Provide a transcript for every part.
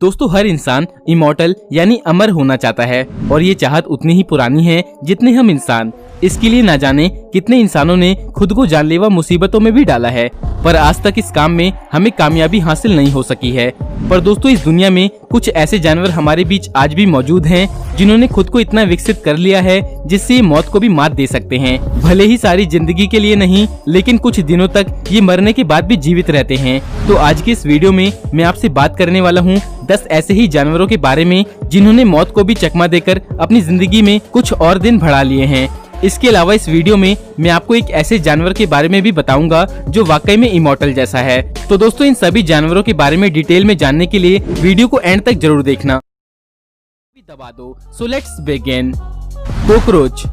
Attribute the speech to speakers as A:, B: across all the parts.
A: दोस्तों हर इंसान इमॉर्टल यानी अमर होना चाहता है और ये चाहत उतनी ही पुरानी है जितने हम इंसान। इसके लिए ना जाने कितने इंसानों ने खुद को जानलेवा मुसीबतों में भी डाला है, पर आज तक इस काम में हमें कामयाबी हासिल नहीं हो सकी है। पर दोस्तों इस दुनिया में कुछ ऐसे जानवर हमारे बीच आज भी मौजूद हैं जिन्होंने खुद को इतना विकसित कर लिया है जिससे ये मौत को भी मात दे सकते हैं। भले ही सारी जिंदगी के लिए नहीं, लेकिन कुछ दिनों तक ये मरने के बाद भी जीवित रहते हैं। तो आज की इस वीडियो में मैं आपसे बात करने वाला हूँ 10 ऐसे ही जानवरों के बारे में जिन्होंने मौत को भी चकमा देकर अपनी जिंदगी में कुछ और दिन बढ़ा लिए हैं। इसके अलावा इस वीडियो में मैं आपको एक ऐसे जानवर के बारे में भी बताऊंगा जो वाकई में इमॉर्टल जैसा है। तो दोस्तों इन सभी जानवरों के बारे में डिटेल में जानने के लिए वीडियो को एंड तक जरूर देखना। दबा दो। So let's begin. कॉकरोच।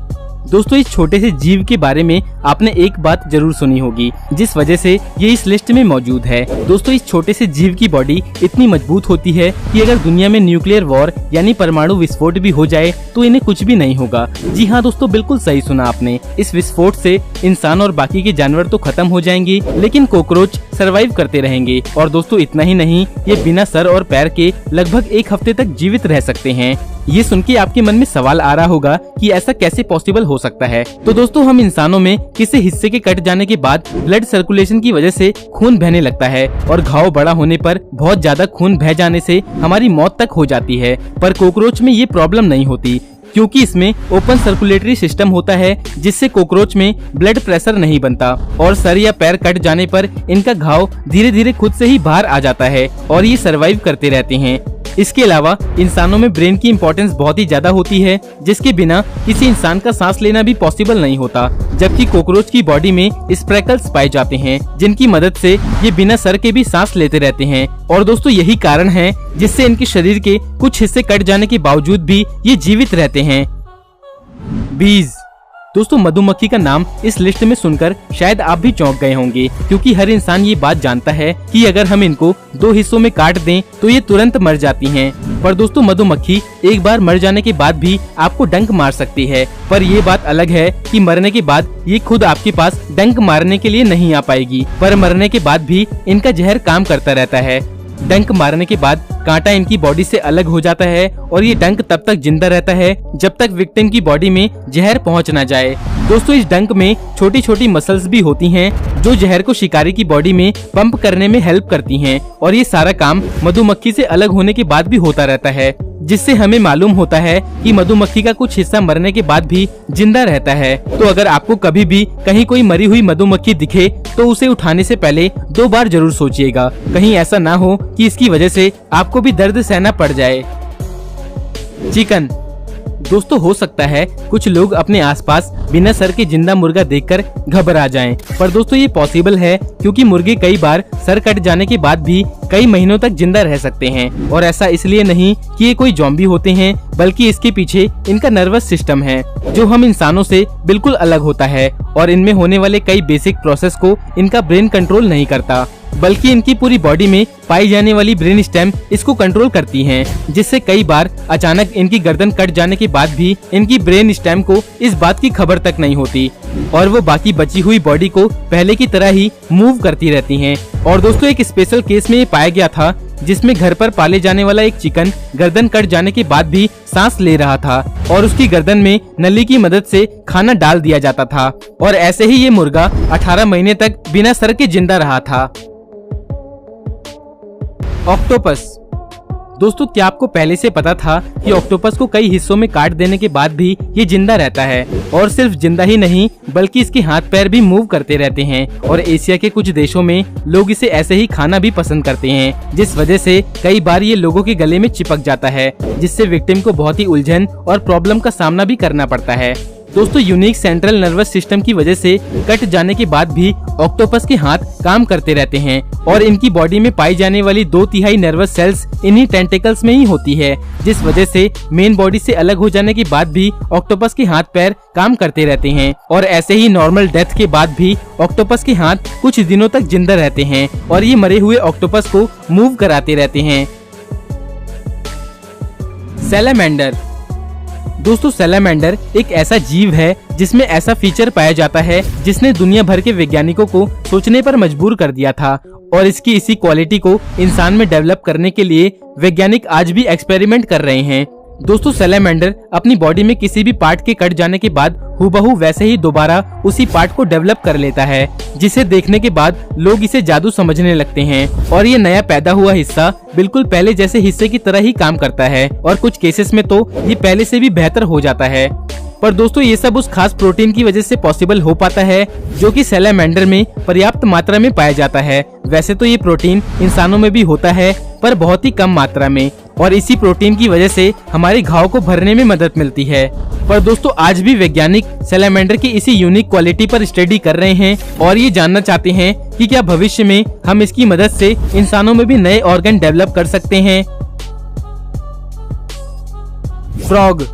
A: दोस्तों इस छोटे से जीव के बारे में आपने एक बात जरूर सुनी होगी जिस वजह से ये इस लिस्ट में मौजूद है। दोस्तों इस छोटे से जीव की बॉडी इतनी मजबूत होती है कि अगर दुनिया में न्यूक्लियर वॉर यानी परमाणु विस्फोट भी हो जाए तो इन्हें कुछ भी नहीं होगा। जी हाँ दोस्तों, बिल्कुल सही सुना आपने। इस विस्फोट से इंसान और बाकी के जानवर तो खत्म हो जाएंगे, लेकिन कॉकरोच सरवाइव करते रहेंगे। और दोस्तों इतना ही नहीं, ये बिना सर और पैर के लगभग 1 हफ्ते तक जीवित रह सकते हैं। ये सुन के आपके मन में सवाल आ रहा होगा कि ऐसा कैसे पॉसिबल हो सकता है। तो दोस्तों हम इंसानों में किसी हिस्से के कट जाने के बाद ब्लड सर्कुलेशन की वजह से खून बहने लगता है और घाव बड़ा होने पर बहुत ज्यादा खून बह जाने से हमारी मौत तक हो जाती है। पर कॉकरोच में ये प्रॉब्लम नहीं होती क्योंकि इसमें ओपन सर्कुलेटरी सिस्टम होता है जिससे कॉकरोच में ब्लड प्रेशर नहीं बनता और सर या पैर कट जाने पर इनका घाव धीरे धीरे खुद से ही बाहर आ जाता है और ये सरवाइव करते रहते हैं। इसके अलावा इंसानों में ब्रेन की इम्पोर्टेंस बहुत ही ज्यादा होती है जिसके बिना किसी इंसान का सांस लेना भी पॉसिबल नहीं होता, जबकि कॉकरोच की बॉडी में स्प्रेकल्स पाए जाते हैं जिनकी मदद से ये बिना सर के भी सांस लेते रहते हैं। और दोस्तों यही कारण है जिससे इनके शरीर के कुछ हिस्से कट जाने के बावजूद भी ये जीवित रहते हैं। बीज। दोस्तों मधुमक्खी का नाम इस लिस्ट में सुनकर शायद आप भी चौंक गए होंगे क्योंकि हर इंसान ये बात जानता है कि अगर हम इनको 2 हिस्सों में काट दें तो ये तुरंत मर जाती हैं। पर दोस्तों मधुमक्खी एक बार मर जाने के बाद भी आपको डंक मार सकती है, पर ये बात अलग है कि मरने के बाद ये खुद आपके पास डंक मारने के लिए नहीं आ पाएगी, पर मरने के बाद भी इनका जहर काम करता रहता है। डंक मारने के बाद कांटा इनकी बॉडी से अलग हो जाता है और ये डंक तब तक जिंदा रहता है जब तक विक्टिम की बॉडी में जहर पहुंच ना जाए। दोस्तों इस डंक में छोटी छोटी मसल्स भी होती हैं जो जहर को शिकारी की बॉडी में पंप करने में हेल्प करती हैं और ये सारा काम मधुमक्खी से अलग होने के बाद भी होता रहता है, जिससे हमें मालूम होता है कि मधुमक्खी का कुछ हिस्सा मरने के बाद भी जिंदा रहता है। तो अगर आपको कभी भी कहीं कोई मरी हुई मधुमक्खी दिखे तो उसे उठाने से पहले 2 बार जरूर सोचिएगा, कहीं ऐसा ना हो कि इसकी वजह से आपको भी दर्द सहना पड़ जाए। चिकन। दोस्तों हो सकता है कुछ लोग अपने आसपास बिना सर के जिंदा मुर्गा देखकर घबरा जाएं, पर दोस्तों ये पॉसिबल है क्योंकि मुर्गे कई बार सर कट जाने के बाद भी कई महीनों तक जिंदा रह सकते हैं। और ऐसा इसलिए नहीं कि ये कोई ज़ॉम्बी होते हैं, बल्कि इसके पीछे इनका नर्वस सिस्टम है जो हम इंसानों से बिल्कुल अलग होता है और इनमें होने वाले कई बेसिक प्रोसेस को इनका ब्रेन कंट्रोल नहीं करता, बल्कि इनकी पूरी बॉडी में पाई जाने वाली ब्रेन स्टेम इसको कंट्रोल करती हैं, जिससे कई बार अचानक इनकी गर्दन कट जाने के बाद भी इनकी ब्रेन स्टेम को इस बात की खबर तक नहीं होती और वो बाकी बची हुई बॉडी को पहले की तरह ही मूव करती रहती हैं। और दोस्तों एक स्पेशल केस में ये पाया गया था जिसमें घर पर पाले जाने वाला एक चिकन गर्दन कट जाने के बाद भी सांस ले रहा था और उसकी गर्दन में नली की मदद से खाना डाल दिया जाता था और ऐसे ही ये मुर्गा 18 महीने तक बिना सर के जिंदा रहा था। ऑक्टोपस। दोस्तों क्या आपको पहले से पता था कि ऑक्टोपस को कई हिस्सों में काट देने के बाद भी ये जिंदा रहता है और सिर्फ जिंदा ही नहीं बल्कि इसके हाथ पैर भी मूव करते रहते हैं और एशिया के कुछ देशों में लोग इसे ऐसे ही खाना भी पसंद करते हैं, जिस वजह से कई बार ये लोगों के गले में चिपक जाता है जिससे विक्टिम को बहुत ही उलझन और प्रॉब्लम का सामना भी करना पड़ता है। दोस्तों यूनिक सेंट्रल नर्वस सिस्टम की वजह से कट जाने के बाद भी ऑक्टोपस के हाथ काम करते रहते हैं और इनकी बॉडी में पाई जाने वाली 2/3 नर्वस सेल्स इन्हीं टेंटिकल्स में ही होती है, जिस वजह से मेन बॉडी से अलग हो जाने के बाद भी ऑक्टोपस के हाथ पैर काम करते रहते हैं और ऐसे ही नॉर्मल डेथ के बाद भी ऑक्टोपस के हाथ कुछ दिनों तक जिंदा रहते हैं और ये मरे हुए ऑक्टोपस को मूव कराते रहते हैं। सैलामेंडर। दोस्तों सैलामेंडर एक ऐसा जीव है जिसमें ऐसा फीचर पाया जाता है जिसने दुनिया भर के वैज्ञानिकों को सोचने पर मजबूर कर दिया था, और इसकी इसी क्वालिटी को इंसान में डेवलप करने के लिए वैज्ञानिक आज भी एक्सपेरिमेंट कर रहे हैं। दोस्तों सैलामेंडर अपनी बॉडी में किसी भी पार्ट के कट जाने के बाद हूबहू वैसे ही दोबारा उसी पार्ट को डेवलप कर लेता है, जिसे देखने के बाद लोग इसे जादू समझने लगते हैं और ये नया पैदा हुआ हिस्सा बिल्कुल पहले जैसे हिस्से की तरह ही काम करता है और कुछ केसेस में तो ये पहले से भी बेहतर हो जाता है। पर दोस्तों ये सब उस खास प्रोटीन की वजह से पॉसिबल हो पाता है जो कि सैलामेंडर में पर्याप्त मात्रा में पाया जाता है। वैसे तो ये प्रोटीन इंसानों में भी होता है पर बहुत ही कम मात्रा में, और इसी प्रोटीन की वजह से हमारे घाव को भरने में मदद मिलती है। पर दोस्तों आज भी वैज्ञानिक सैलामेंडर की इसी यूनिक क्वालिटी पर स्टडी कर रहे हैं और ये जानना चाहते हैं कि क्या भविष्य में हम इसकी मदद से इंसानों में भी नए ऑर्गन डेवलप कर सकते हैं। फ्रॉग।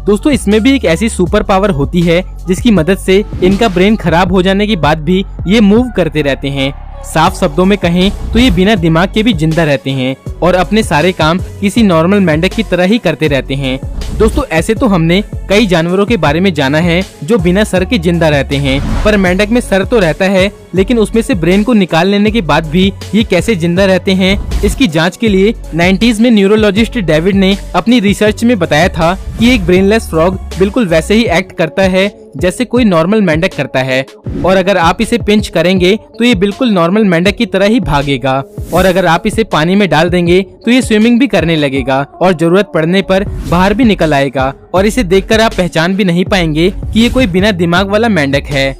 A: दोस्तों इसमें भी एक ऐसी सुपर पावर होती है जिसकी मदद से इनका ब्रेन खराब हो जाने के बाद भी ये मूव करते रहते हैं। साफ शब्दों में कहें तो ये बिना दिमाग के भी जिंदा रहते हैं और अपने सारे काम किसी नॉर्मल मेंढक की तरह ही करते रहते हैं। दोस्तों ऐसे तो हमने कई जानवरों के बारे में जाना है जो बिना सर के जिंदा रहते हैं, पर मेंढक में सर तो रहता है लेकिन उसमें से ब्रेन को निकाल लेने के बाद भी ये कैसे जिंदा रहते हैं, इसकी जांच के लिए 90s में न्यूरोलॉजिस्ट डेविड ने अपनी रिसर्च में बताया था कि एक ब्रेनलेस फ्रॉग बिल्कुल वैसे ही एक्ट करता है जैसे कोई नॉर्मल मेंढक करता है, और अगर आप इसे पिंच करेंगे तो ये बिल्कुल नॉर्मल मेंढक की तरह ही भागेगा, और अगर आप इसे पानी में डाल देंगे तो ये स्विमिंग भी करने लगेगा और जरूरत पड़ने पर बाहर भी निकल आएगा, और इसे देखकर आप पहचान भी नहीं पाएंगे कि ये कोई बिना दिमाग वाला मेंढक है।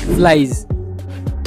A: फ्लाइज।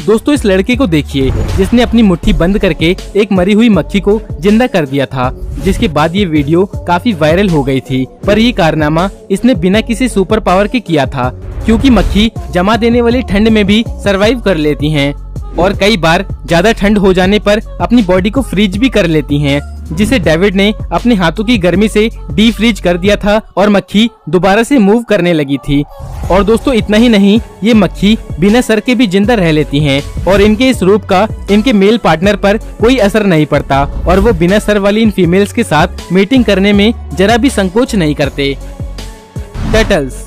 A: दोस्तों इस लड़के को देखिए जिसने अपनी मुट्ठी बंद करके एक मरी हुई मक्खी को जिंदा कर दिया था, जिसके बाद ये वीडियो काफी वायरल हो गई थी। पर ये कारनामा इसने बिना किसी सुपर पावर के किया था, क्योंकि मक्खी जमा देने वाली ठंड में भी सरवाइव कर लेती हैं और कई बार ज्यादा ठंड हो जाने पर अपनी बॉडी को फ्रीज भी कर लेती हैं, जिसे डेविड ने अपने हाथों की गर्मी से डी फ्रीज कर दिया था और मक्खी दोबारा से मूव करने लगी थी। और दोस्तों इतना ही नहीं, ये मक्खी बिना सर के भी जिंदा रह लेती हैं और इनके इस रूप का इनके मेल पार्टनर पर कोई असर नहीं पड़ता और वो बिना सर वाली इन फीमेल्स के साथ मीटिंग करने में जरा भी संकोच नहीं करते। टर्टल्स।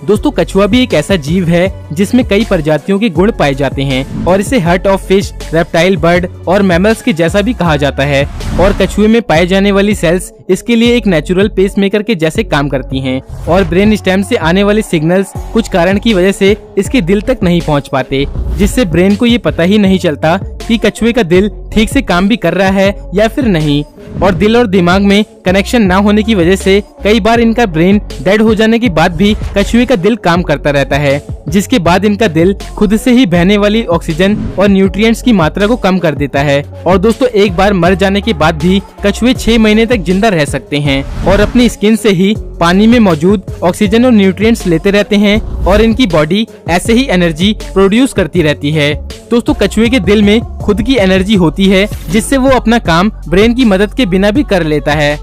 A: दोस्तों कछुआ भी एक ऐसा जीव है जिसमें कई प्रजातियों के गुण पाए जाते हैं और इसे hurt of fish, reptile, bird और मैमल्स के जैसा भी कहा जाता है, और कछुए में पाए जाने वाली सेल्स इसके लिए एक नेचुरल पेसमेकर के जैसे काम करती हैं और ब्रेन स्टेम से आने वाले सिग्नल्स कुछ कारण की वजह से इसके दिल तक नहीं पहुंच पाते, जिससे ब्रेन को ये पता ही नहीं चलता कि कछुए का दिल ठीक से काम भी कर रहा है या फिर नहीं। और दिल और दिमाग में कनेक्शन ना होने की वजह से कई बार इनका ब्रेन डेड हो जाने के बाद भी कछुए का दिल काम करता रहता है, जिसके बाद इनका दिल खुद से ही बहने वाली ऑक्सीजन और न्यूट्रिएंट्स की मात्रा को कम कर देता है। और दोस्तों एक बार मर जाने के बाद भी कछुए 6 महीने तक जिंदा रह सकते हैं और अपनी स्किन से ही पानी में मौजूद ऑक्सीजन और न्यूट्रिएंट्स लेते रहते हैं और इनकी बॉडी ऐसे ही एनर्जी प्रोड्यूस करती रहती है। दोस्तों कछुए के दिल में खुद की एनर्जी होती है जिससे वो अपना काम ब्रेन की मदद के बिना भी कर लेता है।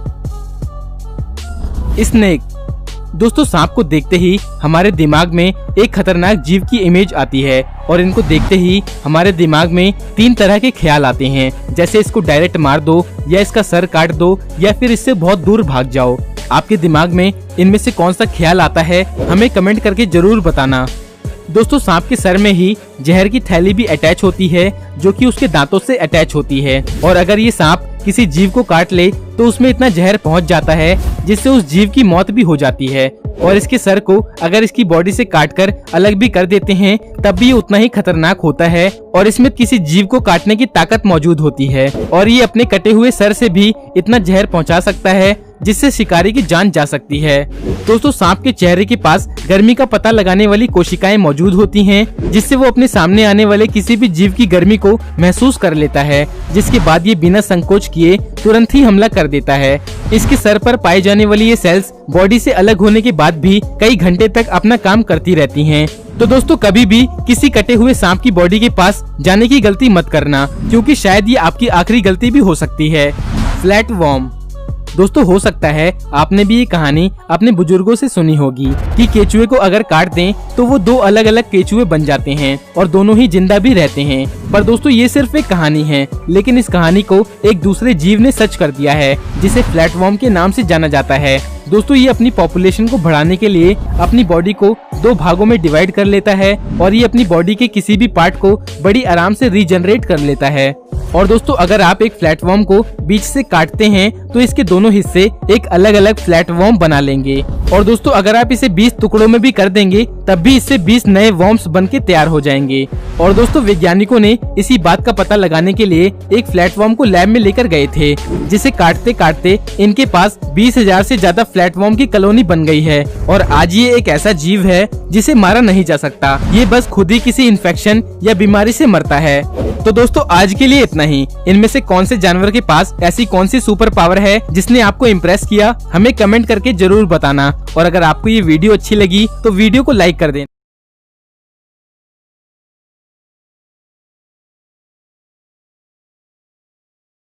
A: स्नेक। दोस्तों सांप को देखते ही हमारे दिमाग में एक खतरनाक जीव की इमेज आती है और इनको देखते ही हमारे दिमाग में 3 तरह के ख्याल आते हैं, जैसे इसको डायरेक्ट मार दो या इसका सर काट दो या फिर इससे बहुत दूर भाग जाओ। आपके दिमाग में इनमें से कौन सा ख्याल आता है हमें कमेंट करके जरूर बताना। दोस्तों सांप के सर में ही जहर की थैली भी अटैच होती है जो कि उसके दांतों से अटैच होती है, और अगर ये सांप किसी जीव को काट ले तो उसमें इतना जहर पहुंच जाता है जिससे उस जीव की मौत भी हो जाती है। और इसके सर को अगर इसकी बॉडी से काटकर अलग भी कर देते हैं तब भी ये उतना ही खतरनाक होता है और इसमें किसी जीव को काटने की ताकत मौजूद होती है, और ये अपने कटे हुए सर से भी इतना जहर पहुंचा सकता है जिससे शिकारी की जान जा सकती है। दोस्तों सांप के चेहरे के पास गर्मी का पता लगाने वाली कोशिकाएं मौजूद होती हैं, जिससे वो अपने सामने आने वाले किसी भी जीव की गर्मी को महसूस कर लेता है, जिसके बाद ये बिना संकोच किए तुरंत ही हमला कर देता है। इसके सर पर पाई जाने वाली ये सेल्स बॉडी से अलग होने के बाद भी कई घंटे तक अपना काम करती रहती हैं। तो दोस्तों कभी भी किसी कटे हुए सांप की बॉडी के पास जाने की गलती मत करना, क्योंकि शायद ये आपकी आखिरी गलती भी हो सकती है। Flat warm. दोस्तों हो सकता है आपने भी ये कहानी अपने बुजुर्गों से सुनी होगी कि केचुए को अगर काट दें तो वो दो अलग अलग केचुए बन जाते हैं और दोनों ही जिंदा भी रहते हैं। पर दोस्तों ये सिर्फ एक कहानी है, लेकिन इस कहानी को एक दूसरे जीव ने सच कर दिया है जिसे फ्लैटवर्म के नाम से जाना जाता है। दोस्तों ये अपनी पॉपुलेशन को बढ़ाने के लिए अपनी बॉडी को दो भागों में डिवाइड कर लेता है और ये अपनी बॉडी के किसी भी पार्ट को बड़ी आराम से रीजनरेट कर लेता है। और दोस्तों अगर आप एक फ्लैटवर्म को बीच से काटते हैं तो इसके दोनों हिस्से एक अलग अलग फ्लैटवर्म बना लेंगे। और दोस्तों अगर आप इसे 20 टुकड़ों में भी कर देंगे तब भी इससे 20 नए वर्म्स बन के तैयार हो जाएंगे। और दोस्तों वैज्ञानिकों ने इसी बात का पता लगाने के लिए एक फ्लैटवर्म को लैब में लेकर गए थे, जिसे काटते काटते इनके पास 20,000 से ज्यादा फ्लैटवर्म की कॉलोनी बन गई है। और आज ये एक ऐसा जीव है जिसे मारा नहीं जा सकता, ये बस खुद ही किसी इन्फेक्शन या बीमारी से मरता है। तो दोस्तों आज के लिए इतना ही। इनमें से कौन से जानवर के पास ऐसी कौन सी सुपर पावर है जिसने आपको इम्प्रेस किया, हमें कमेंट करके जरूर बताना। और अगर आपको ये वीडियो अच्छी लगी तो वीडियो को लाइक कर दें।